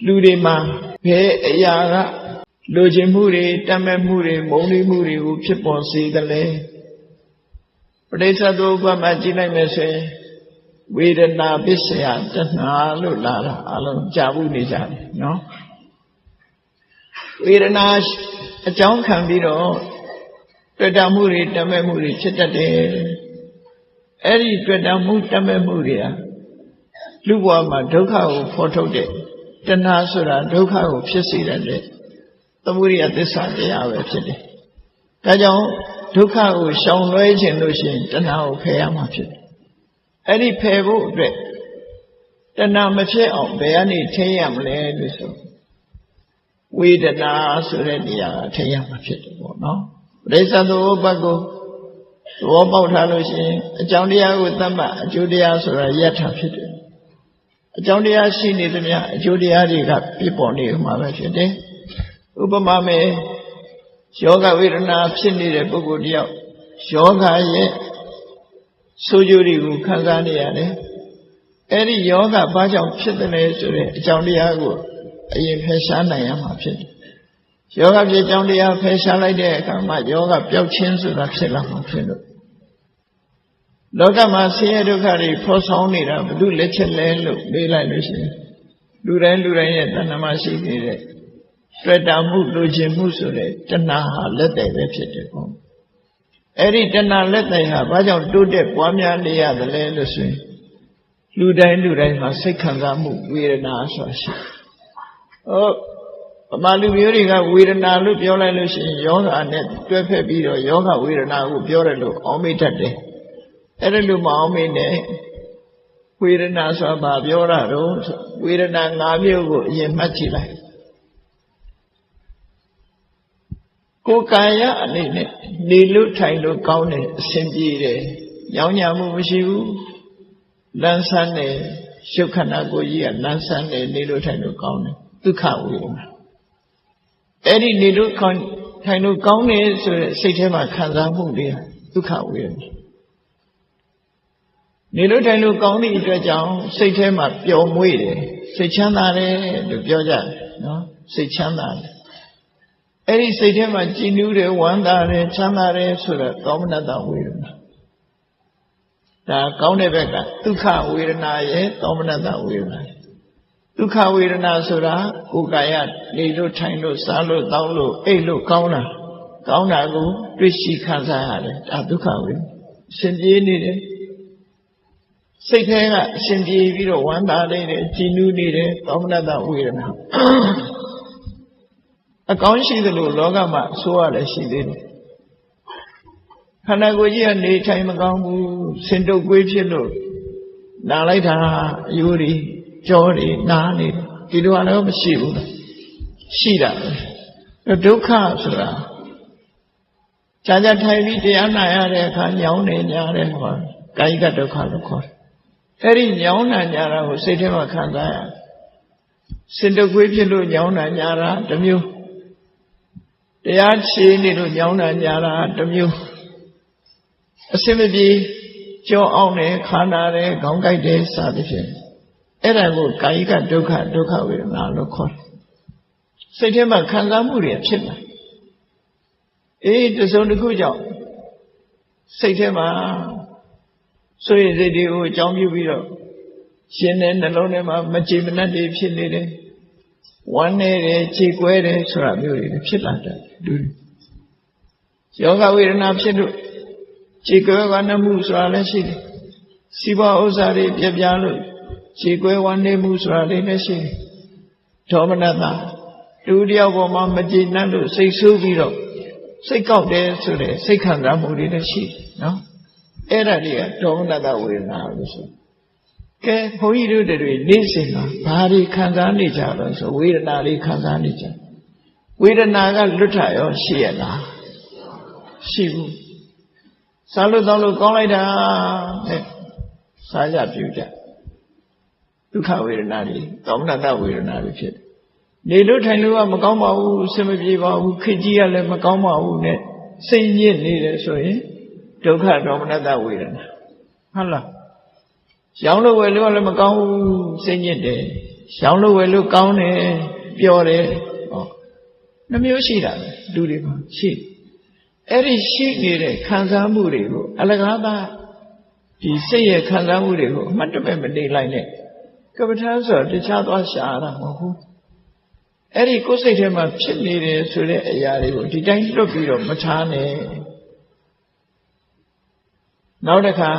လူတွေမှာဘယ်အရာကလိုချင်မှုတွေတတ်မဲ့မှုတွေမုန်းတိမှုတွေကိုဖြစ်ပေါ်စေသလဲပဋိစ္စသမုပ္ပါဒ်မှာကြည့်လိုက်မယ်ဆိုရင်ဝေဒနာပစ္စယတဏှာလို့လာတာအလုံးကြားဘူးနေကြတယ်နော်ဝေဒနာအကြောင်းခံပြီးတော့တွေ့တာမှုတွေတတ်မဲ့မှုတွေဖြစ်တတ်တယ်အဲ့ဒီတွေ့တာမှုတတ်မဲ့မှုတွေကလူဘဝမှာဒုက္ခကိုဖော်ထုတ်တဲ့တဏှာဆိုတာဒုက္ခကိုဖြစ်စေတဲ့သမုဒိယသစ္စာတရားပဲဖြစ်တယ်ဒါကြောင့်ဒုက္ခကိုရှောင်လွှဲခြင်းလို့ရှိရင်တဏှာကိုဖယ်ရမှာဖြစ်တယ်အဲ့ဒီဖယ်ဖို့အတွက်တဏှာမဖြစ်အောင်ဘယ်ကနေထိန်းရမလဲလို့ဆိုဝေဒနာဆိုတဲ့နေရာကထိန်းရမှာဖြစ်တယ်ပေါ့နော်ပရိစ္ဆေသမုပ္ပါဒ်ကိုသဘောပေါက်ထားလို့ရှိရင်အကြောင်းတရားကိုသတ်မှတ်အကျိုးတရားဆိုတာယထာဖြစ်တယ်အကြောင်းတရားရှိနေသမျှအကျိုးတရားတွေကပြည့်ပေါ်နေမှာပဲဖြစ်တယ်ဥပမာမဲ့ယောဂဝေဒနာဖြစ်နေတဲ့ပုဂ္ဂိုလ်တယောက်ယောဂရဲ့ဆိုးကျိုးတွေကိုခံစားနေရတယ်အဲ့ဒီယောဂဘာကြောင့်ဖြစ်တယ်လဲဆိုတဲ့အကြောင်းတရားကိုအရင်ဖယ်ရှားနိုင်ရမှာဖြစ်တယ်ယောဂဖြစ်ကြောင်းတရားဖယ်ရှားလိုက်တဲ့အခါမှာယောဂပျောက်ခြင်းဆိုတာဖြစ်လာမှာဖြစ်လို့လောကမှာဆင်းရဲဒုက္ခတွေဖော်ဆောင်နေတာဘု து လက်ချက်လဲလို့မေးလိုက်လို့ရှိရင်လူတိုင်းရဲ့တဏှာမရှိသေးတဲ့တွေ့တာမှုလိုချင်မှုဆိုတဲ့တဏှာဟာလက်တယ်ပဲဖြစ်တယ်ပေါ့အဲ့ဒီတဏှာလက်တယ်ဟာဘာကြောင့်တိုးတက်ပွားများနေရသလဲလို့ဆိုရင်လူတိုင်းမှာစိတ်ခံစားမှုဝေဒနာဆိုတာရှိဗမာလူမျိုးတွေကဝေဒနာလို့ပြောလိုက်လို့ရှိရင်ယောဂနဲ့တွဲဖက်ပြီးတော့ယောဂဝေဒနာကိုပြောတယ်လို့အောင်းမိတတ်တယ်အဲ့ဒါလို့မအောင်မင်းနဲ့ဝေဒနာဆိုတာဘာပြောတာတော့ဝေဒနာ၅မျိုးကိုအရင်မှတ်ကြည့်လိုက်ကိုယ်ကာယအနေနဲ့နေလို့ထိုင်လို့ကောင်းတယ်အဆင်ပြေတယ်ညောင်းညာမှုမရှိဘူးလန်းဆန်းတယ်ရုပ်ခန္ဓာကိုယ်ကြီးကလန်းဆန်းတယ်နေလို့ထိုင်လို့ကောင်းတယ်ဒုက္ခဝေဒနာအဲ့ဒီနေလို့ထိုင်လို့ကောင်းတယ်ဆိုတဲ့စိတ်ထဲမှာခံစားမှုတွေဒုက္ခဝေဒနာနေလို့ထိုင်လို့ကောင်းသည့်အတွက်ကြောင့်စိတ်ထဲမှာပျော်မွေ့တယ်စိတ်ချမ်းသာတယ်လို့ပြောကြတယ်နော်စိတ်ချမ်းသာတယ်အဲ့ဒီစိတ်ထဲမှာကြည်နူးတယ်ဝမ်းသာတယ်ချမ်းသာတယ်ဆိုတော့သောမနတဝေဒနာဒါကောင်းတဲ့ဘက်ကဒုက္ခဝေဒနာရဲ့သောမနတဝေဒနာဒုက္ခဝေဒနာဆိုတာကိုယ်ကာယနေလို့ထိုင်လို့စားလို့တောင်းလို့အိပ်လို့ကောင်းတာကိုတွေ့ရှိခံစားရတယ်ဒါဒုက္ခဝေဒနာရှင်ပြေးနေတယ်စိတ်ထဲကအရှင်ပြေပြီးတော့ဝမ်းသာနေတယ်ကြည်နူးနေတယ်သောမနတဝေဒနာအကောင်းရှိသလိုလောကမှာဆိုးရတယ်ရှိသေးတယ်ခန္ဓာကိုယ်ကြီးကနေထိုင်မကောင်းဘူးစင်တုပ်ကွေးဖြစ်လို့နာလိုက်တာအယိုးတွေကြောတွေနားနေဒီလိုလည်းမရှိဘူးရှိတာပဲဒုက္ခဆိုတာကြာထိုင်ပြီးတရားနာရတဲ့အခါညောင်းနေညာတယ်ဟောကာယကဒုက္ခလို့ခေါ်တယ်အဲ့ဒီညောင်းနာညာတာကိုစိတ်ထဲမှာခံစားရစင်တုပ်ကွေးဖြစ်လို့ညောင်းနာညာတာတစ်မျိုးတရားချေနေလို့ညောင်းနာညာတာတစ်မျိုးအစင်မပြေကြောအောင်တယ်ခန္ဓာတယ်ခေါင်းကိုက်တယ်စသဖြင့်အဲ့ဒါကိုကာယကဒုက္ခဝေဒနာလို့ခေါ်တယ်စိတ်ထဲမှာခံစားမှုတွေဖြစ်လာတစုံတစ်ခုကြောင့်စိတ်ထဲမှာဆိုရင်စိတ်တွေကိုအကြောင်းပြုပြီးတော့ရှင်တဲ့နှလုံးထဲမှာမကြည်မနှက်တွေဖြစ်နေတယ်ဝမ်းနေတယ်ခြေကွဲတယ်ဆိုတာမျိုးတွေဖြစ်လာတယ်လူယောဂဝေဒနာဖြစ်လို့ခြေကွဲဝမ်းနေမှုဆိုတာလည်းရှိတယ်စီးပွားဥစ္စာတွေပြပြလို့ခြေကွဲဝမ်းနေမှုဆိုတာလည်းရှိတယ်ဒေါမနတတူတယောက်ပေါ်မှာမကြည်နှက်လို့စိတ်ဆိုးပြီးတော့စိတ်ကောက်တယ်ဆိုတဲ့စိတ်ခံစားမှုတွေလည်းရှိတယ်နော်အဲ့ဒါတွေကဒေါမနတဝေဒနာလို့ဆိုကဲဘုန်းကြီးတို့တွေနေ့စဉ်မှာဘာတွေခံစားနေကြတော့ဆိုဝေဒနာလေးခံစားနေကြဝေဒနာကလွတ်ထရောရှိရလားရှိဘူးစားလို့တောင်းလို့ကောင်းလိုက်တာနဲ့စားကြပြုကြဒုက္ခဝေဒနာတွေဒေါမနတဝေဒနာတွေဖြစ်တယ်နေလို့ထိုင်လို့ကမကောင်းပါဘူးအဆင်မပြေပါဘူးခေတ်ကြီးကလည်းမကောင်းပါဘူးနဲ့စိတ်ညစ်နေတယ်ဆိုရင်ဒုက္ခဒေါမနတဝေဒနာဟုတ်လားရောင်းလို့ဝယ်လို့လည်းမကောင်းဘူးစိတ်ညစ်တယ် ရောင်းလို့ဝယ်လို့ကောင်းတယ်ပြောတယ်ဟောနှမျိုးရှိတာပဲလူတွေမှာရှိအဲ့ဒီရှိနေတဲ့ခံစားမှုတွေကိုအလကားသားဒီစိတ်ရဲ့ခံစားမှုတွေကိုအမှတ်တမဲ့မနေလိုက်နဲ့ကပ္ပထာဆိုတခြားသွားရှာတာမဟုတ်ဘူးအဲ့ဒီကိုယ်စိတ်ထဲမှာဖြစ်နေတယ်ဆိုတဲ့အရာတွေကိုဒီတိုင်းလွတ်ပြီးတော့မထားနဲ့နောက်တစ်ခါ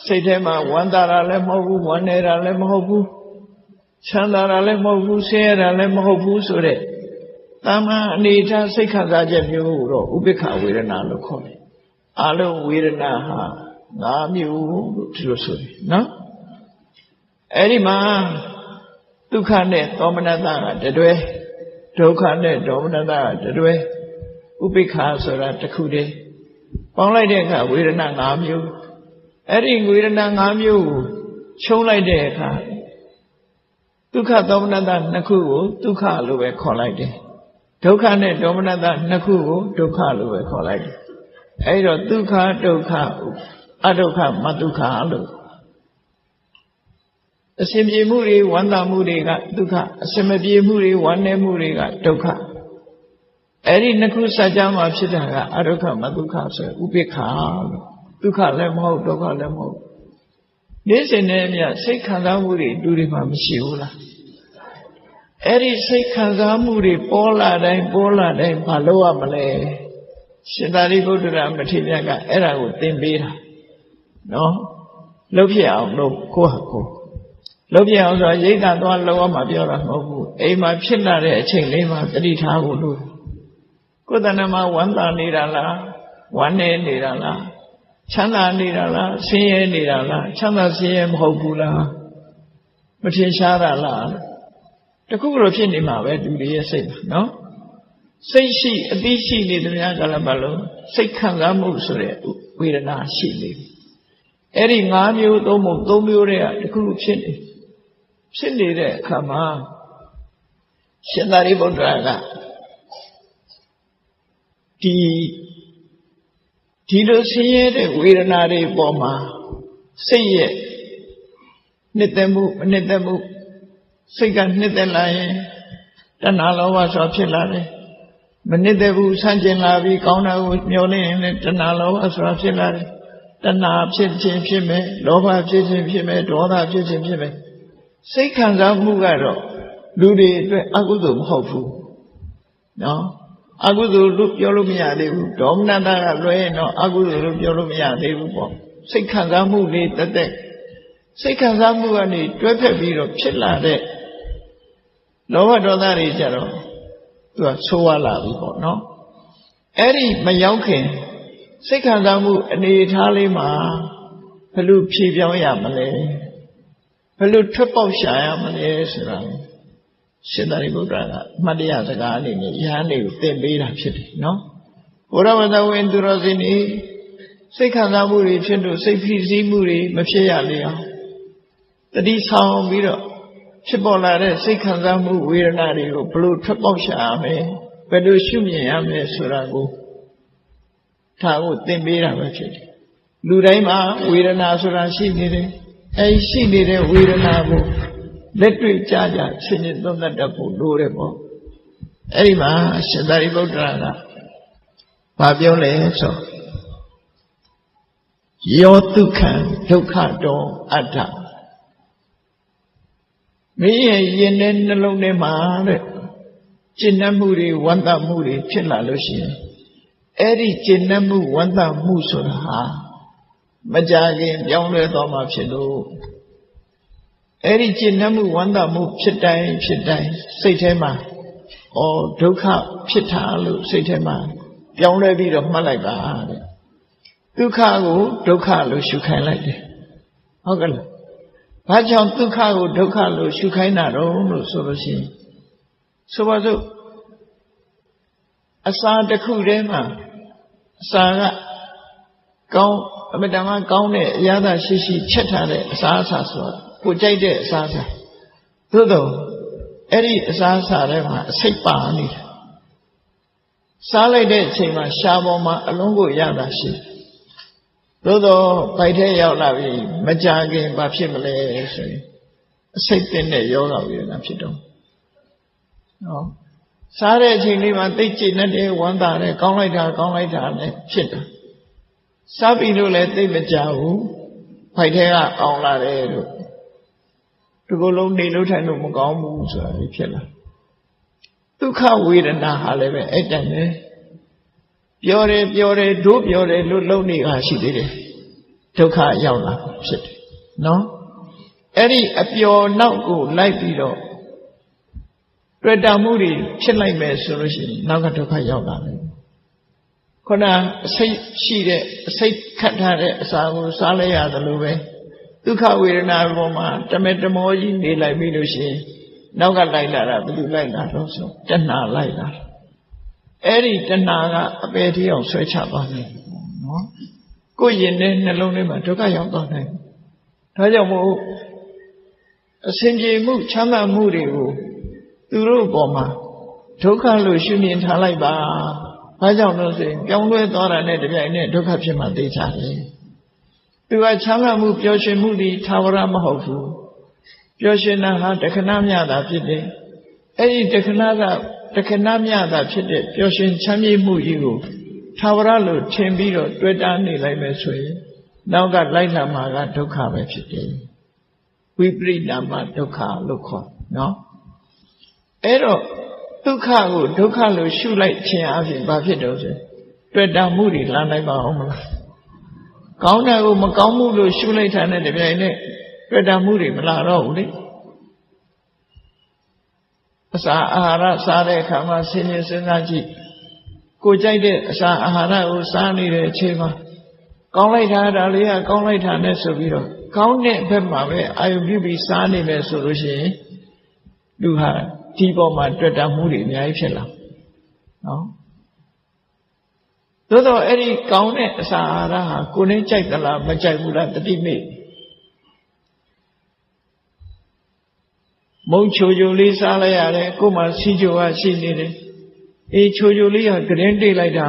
စိတ်ထဲမှာဝမ်းသာတာလည်းမဟုတ်ဘူးဝမ်းနေတာလည်းမဟုတ်ဘူးချမ်းသာတာလည်းမဟုတ်ဘူးဆင်းရဲတာလည်းမဟုတ်ဘူးဆိုတဲ့တာမန်အနေထားစိတ်ခံစားချက်မျိုးကိုတော့ဥပိ္ပခဝေဒနာလို့ခေါ်တယ်အလုံးဝေဒနာဟာ၅မျိုးလို့ဒီလိုဆိုတယ်နော်အဲ့ဒီမှာဒုက္ခနဲ့ဒေါမနတကတတွဲဒုက္ခနဲ့ဒေါမနတကတတွဲဥပိ္ပခဆိုတာတစ်ခုတည်းပေါင်းလိုက်တဲ့အခါဝေဒနာ၅မျိုးအဲ့ဒီဝေဒနာ၅မျိုးကိုခြုံလိုက်တဲ့အခါဒုက္ခဒေါမနတနှစ်ခုကိုဒုက္ခလို့ပဲခေါ်လိုက်တယ်ဒုက္ခနဲ့ဒေါမနတနှစ်ခုကိုဒုက္ခလို့ပဲခေါ်လိုက်တယ်အဲ့တော့ဒုက္ခဒုက္ခအဒုက္ခမဒုက္ခလို့အစင်ပြေမှုတွေဝမ်းသာမှုတွေကဒုက္ခအစင်မပြေမှုတွေဝမ်းနည်းမှုတွေကဒုက္ခအဲ့ဒီနှစ်ခုစัจ जा မှာဖြစ်တာကအဒုက္ခမဒုက္ခဆိုဥပိ္ပခလို့ဒုက္ခလည်းမဟုတ်ဒုက္ခလည်းမဟုတ်နေ့စဉ်နဲ့အမျှစိတ်ခံစားမှုတွေလူတွေမှာမရှိဘူးလားအဲ့ဒီစိတ်ခံစားမှုတွေပေါ်လာတိုင်းမလုပ်ရမလဲရှင်သာရိပုတ္တရာမထေရကအဲ့ဒါကိုသင်ပေးတာနော်လှုပ်ဖြစ်အောင်လုပ်ကိုယ့်ဟာကိုယ်လှုပ်ဖြစ်အောင်ဆိုရိတ်တာသွားလှုပ်အောင်မပြောတာမဟုတ်ဘူးအိမ်မှာဖြစ်လာတဲ့အချိန်လေးမှာတတိထားဖို့လို့ကိုယ်တဏ္ဍမှာဝမ်းသာနေတာလားဝမ်းနေနေတာလားချမ်းသာနေတာလားဆင်းရဲနေတာလားချမ်းသာဆင်းရဲမဟုတ်ဘူးလားမထင်ရှားတာလားတခုခုတော့ဖြစ်နေမှာပဲသူတွေရဲ့စိတ်မှာနော်စိတ်ရှိအသိရှိနေသမျှကလည်းဘာလို့စိတ်ခံစားမှုဆိုတဲ့ဝေဒနာရှိနေပြီအဲ့ဒီ၅မျိုး၃မျိုးတွေကတခုခုဖြစ်နေတဲ့အခါမှာရှင်သာရိပုတ္တရာကဒီလိုဆင်းရဲတဲ့ဝေဒနာတွေပေါ်မှာစိတ်ရဲ့နှစ်သက်မှုမနှစ်သက်မှုစိတ်ကနှစ်သက်လာရင်တဏှာလောဘဆိုဖြစ်လာတယ်မနှစ်သက်ဘူးဆန့်ကျင်လာပြီးကောင်းတာကိုမျှော်လင့်ရင်လည်းတဏှာလောဘဆိုတာဖြစ်လာတယ်တဏှာဖြစ်ခြင်းဖြစ်မယ်လောဘဖြစ်ခြင်းဖြစ်မယ်ဒေါသဖြစ်ခြင်းဖြစ်မယ်စိတ်ခံစားမှုကတော့လူတွေအတွက်အကုသိုလ်မဟုတ်ဘူးနော်အကုသိုလ်လို့ပြောလို့မရသေးဘူးဒေါမနတကလွဲရင်တော့အကုသိုလ်လို့ပြောလို့မရသေးဘူးပေါ့စိတ်ခံစားမှုလေးတက်စိတ်ခံစားမှုကနေတွဲဖက်ပြီးတော့ဖြစ်လာတဲ့လောဘဒေါသတွေကြတော့သူကဆိုးဝါးလာပြီပေါ့နော်အဲ့ဒီမရောက်ခင်စိတ်ခံစားမှုအနေထားလေးမှာဘယ်လိုဖြေပြောင်းရမလဲဘယ်လိုထွက်ပေါက်ရှာရမလဲဆိုတာရှင်သာရိပုတ္တရာကအမှတ်တရစကားအနေနဲ့ယဟန်တွေကိုသင်ပေးတာဖြစ်တယ်နော်ဘုရားဝတ္တဝင်သူတော်စင်ဤစိတ်ခံစားမှုတွေဖြစ်လို့စိတ်ဖိစီးမှုတွေမဖြစ်ရလေအောင်တတိဆောင်ပြီးတော့ဖြစ်ပေါ်လာတဲ့စိတ်ခံစားမှုဝေဒနာတွေကိုဘယ်လိုထွက်ပေါက်ရှာရမလဲဘယ်လိုရှုမြင်ရမလဲဆိုတာကိုဒါကိုသင်ပေးတာပဲဖြစ်တယ်လူတိုင်းမှာဝေဒနာဆိုတာရှိနေတယ်အဲဒီရှိနေတဲ့ဝေဒနာကိုလက်တွေ့ကြကြရှင်းရှင်းသုံးသပ်တတ်ဖို့လိုတယ်ပေါ့အဲ့ဒီမှာရှင်သာရိပုတ္တရာကဘာပြောလဲဆိုယောဒုက္ခံဒုက္ခတောအတ္တမင်းရဲ့ရင်ထဲနှလုံးထဲမှာတဲ့ကျင့်တတ်မှုတွေဝမ်းသာမှုတွေဖြစ်လာလို့ရှိရင်အဲ့ဒီကျင့်တတ်မှုဝမ်းသာမှုဆိုတာဟာမကြခင်ပြောင်းလဲသွားမှာဖြစ်လို့အဲ့ဒီကျင့်တတ်မှုဝမ်းသာမှုဖြစ်တိုင်းစိတ်ထဲမှာဒုက္ခဖြစ်တာလို့စိတ်ထဲမှာပြောင်းလဲပြီးတော့မှတ်လိုက်ပါတဲ့ဒုက္ခကိုဒုက္ခလို့ရှုခိုင်းလိုက်တယ်ဟုတ်ကဲ့လားဘာကြောင့်ဒုက္ခကိုဒုက္ခလို့ရှုခိုင်းတာတော့လို့ဆိုလို့ရှိရင်ဆိုပါစို့အစာတစ်ခုတည်းမှာအစာကကောင်းအမတန်မှကောင်းတဲ့အရာသာရှိချက်ထားတဲ့အစာအစာဆိုတာကိုကြိုက်တဲ့အစာအစာသို့တော့အဲ့ဒီအစာအစာထဲမှာအစိတ်ပါနေတယ်စားလိုက်တဲ့အချိန်မှာရှားပေါ်မှာအလုံးကိုရတာရှိသို့တော့ဗိုက်ထဲရောက်လာပြီမကြခင်ဘာဖြစ်မလဲဆိုရင် အစိတ်တင်တဲ့ယောဂဝေဒနာဖြစ်တော့နော်စားတဲ့အချိန်လေးမှာသိကျင့်တဲ့ဝမ်းသာတဲ့ကောင်းလိုက်တာနဲ့ဖြစ်တာစားပြီးလို့လည်းသိမကြဘူးဖိုက်ထဲကအောင်လာတယ်လို့ဒီလိုလုံးနေလို့ထိုင်လို့မကောင်းဘူးဆိုတာဖြစ်လာဒုက္ခဝေဒနာဟာလည်းပဲအဲ့တည်းပဲပြောတယ်တို့ပြောတယ်လို့လုံနေတာရှိသေးတယ်ဒုက္ခရောက်လာဖြစ်တယ်နော်အဲ့ဒီအပျော်နောက်ကိုလိုက်ပြီးတော့တွေ့တာမှုတွေဖြစ်လိုက်မယ်ဆိုလို့ရှိရင်နောက်ကဒုက္ခရောက်လာတယ်ခုနအစိတ်ရှိတဲ့အစိတ်ခတ်ထားတဲ့အစာကိုစားလိုက်ရတယ်လို့ပဲဒုက္ခဝေဒနာပေါ်မှာတမေတမောကြီးနေလိုက်ပြီလို့ရှိရင်နောက်ကလိုက်လာတာဘယ်သူလိုက်လာတော့ဆိုတဏှာလိုက်လာအဲ့ဒီတဏှာကအပေတိအောင်ဆွဲချသွားတယ်နော်ကိုယ်ရင်နဲ့နှလုံးထဲမှာဒုက္ခရောက်သွားတယ်ဒါကြောင့်မို့အစဉ်ပြေမှုချမ်းသာမှုတွေကိုသူတို့ပေါ်မှာဒုက္ခလို့ရှုမြင်ထားလိုက်ပါဘာကြောင့်လို့ဆိုရင်ပြောင်းလဲသွားတာနဲ့တပြိုင်နက်ဒုက္ခဖြစ်မှသိကြတယ်သူကချမ်းသာမှုပျော်ရွှင်မှုဒီသာဝရမဟုတ်ဘူးပျော်ရွှင်တာဟာတခဏမျှတာဖြစ်တယ်အဲ့ဒီတခဏမျှတာဖြစ်တဲ့ပျော်ရွှင်ချမ်းမြေ့မှုကြီးကိုသာဝရလို့ထင်ပြီးတော့တွေ့တာနေလိုက်မယ်ဆိုရင်နောက်ကလိုက်လာမှာကဒုက္ခပဲဖြစ်တယ်ဝိပရိနာမဒုက္ခလို့ခေါ်နော်အဲ့တော့ဒုက္ခကိုဒုက္ခလို့ရှုလိုက်ခြင်းအပြင်ဘာဖြစ်တော့ဆိုတွေ့တာမှုတွေလာနိုင်ပါအောင်မလားကောင်းတာကိုမကောင်းမှုလို့ရှုလိုက်တာနဲ့တပြိုင်နက်တွေ့တာမှုတွေမလာတော့ဘူးလေအစာအာဟာရစားတဲ့အခါမှာစဉ်းစားကြည့်ကိုကြိုက်တဲ့အစာအာဟာရကိုစားနေတဲ့အချိန်မှာကောင်းလိုက်တာဒါလေးကကောင်းလိုက်တာနဲ့ဆိုပြီးတော့ကောင်းတဲ့ဘက်မှာပဲအာယုပြုပြီးစားနေမယ်ဆိုလို့ရှိရင်လူဟာဒီပေါ်မှာတွေ့တာမှုတွေအများကြီးဖြစ်လာနော်သို့တော့အဲ့ဒီကောင်းတဲ့အစာအာဟာရဟာကိုယ်နဲ့ကြိုက်သလားမကြိုက်ဘူးလားတတိမိမုံချိုချိုလေးစားလိုက်ရတယ်ကိုယ်မှာစီချိုကရှိနေတယ်အေးချိုချိုလေးကဂရင်တိတ်လိုက်တာ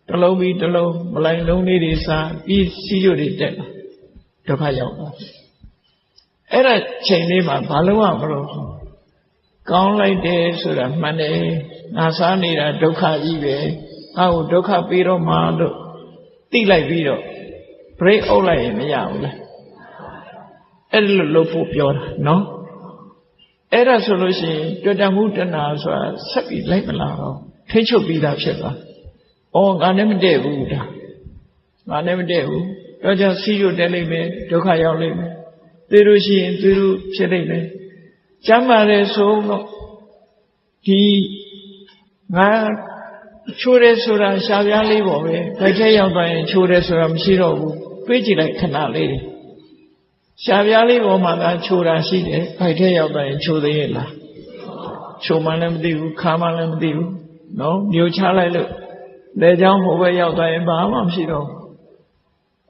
တစ်လုံးပြီးတစ်လုံးမလိုက်လုံးလေးတွေစားပြီးစီချိုတွေတက်လာဒုက္ခရောက်တာအဲ့ဒါချိန်လေးမှာဘာလို့မလို့ကောင်းလိုက်တယ်ဆိုတာမှန်တယ်ငါစားနေတာဒုက္ခကြီးပဲငါ့ကိုဒုက္ခပေးတော့မှလို့သိလိုက်ပြီးတော့ break အုပ်လိုက်ရင်မရဘူးလားအဲ့လိုလုပ်ဖို့ပြောတာနော်အဲ့ဒါဆိုလို့ရှိရင်တွေ့တာမှုတဏှာဆိုတာဆက်ပြီးလိုက်မလာတော့ထိချုပ်ပြီးသားဖြစ်သွား။အော်ငါနဲ့မတည့်ဘူးဒါ။ငါနဲ့မတည့်ဘူး။တော့ကြောင့်စီးရုပ်တက်လိမ့်မယ်ဒုက္ခရောက်လိမ့်မယ်။သိလို့ရှိရင်သိလို့ဖြစ်လိမ့်မယ်။ကျမ်းမာတယ်ဆိုတော့ဒီငါချိုးတယ်ဆိုတာရှားပြားလေးပေါ့ပဲ။ခိုက်ထဲရောက်သွားရင်ချိုးတယ်ဆိုတာမရှိတော့ဘူး။တွေးကြည့်လိုက်ခဏလေးတွေရှားပြားလေးပေါ်မှာသာချိုးတာရှိတယ်ဖိုက်ထဲရောက်သွားရင်ချိုးသေးရဲ့လားချိုးမှလည်းမသိဘူးခါမှလည်းမသိဘူးနော်မျိုးချလိုက်လို့လက်ချောင်းဟိုဘက်ရောက်သွားရင်ဘာမှမရှိတော့ဘူး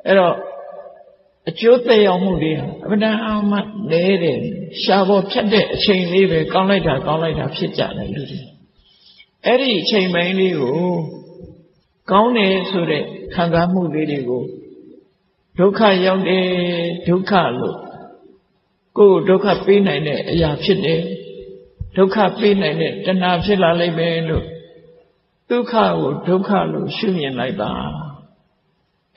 အဲ့တော့အကျိုးသက်ရောက်မှုတွေအမှန်တန်အောင်မှလဲတယ်ရှားပေါ်ဖြတ်တဲ့အချိန်လေးပဲကောင်းလိုက်တာဖြစ်ကြတယ်လူတွေအဲ့ဒီအချိန်ပိုင်းလေးကိုကောင်းတယ်ဆိုတဲ့ခံစားမှုလေးတွေကိုဒုက္ခရောက်တယ်ဒုက္ခလို့ကိုယ်ဒုက္ခပေးနိုင်တဲ့အရာဖြစ်တယ်ဒုက္ခပေးနိုင်တဲ့တဏှာဖြစ်လာလိမ့်မယ်လို့ဒုက္ခကိုဒုက္ခလို့ရှုမြင်လိုက်ပါ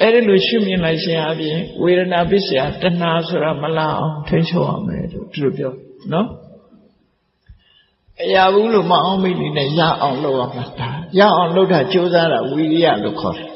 အဲ့ဒီလိုရှုမြင်လိုက်ခြင်းအပြင်ဝေဒနာပစ္စယတဏှာဆိုတာမလာအောင်ထိန်းချုပ်အောင်မယ်လို့ဒီလိုပြောနော်အရာဘူးလို့မအောင်မိနေနဲ့ရအောင်လုပ်ရမှာဒါရအောင်လုပ်တာကြိုးစားတာဝိရိယလို့ခေါ်တယ်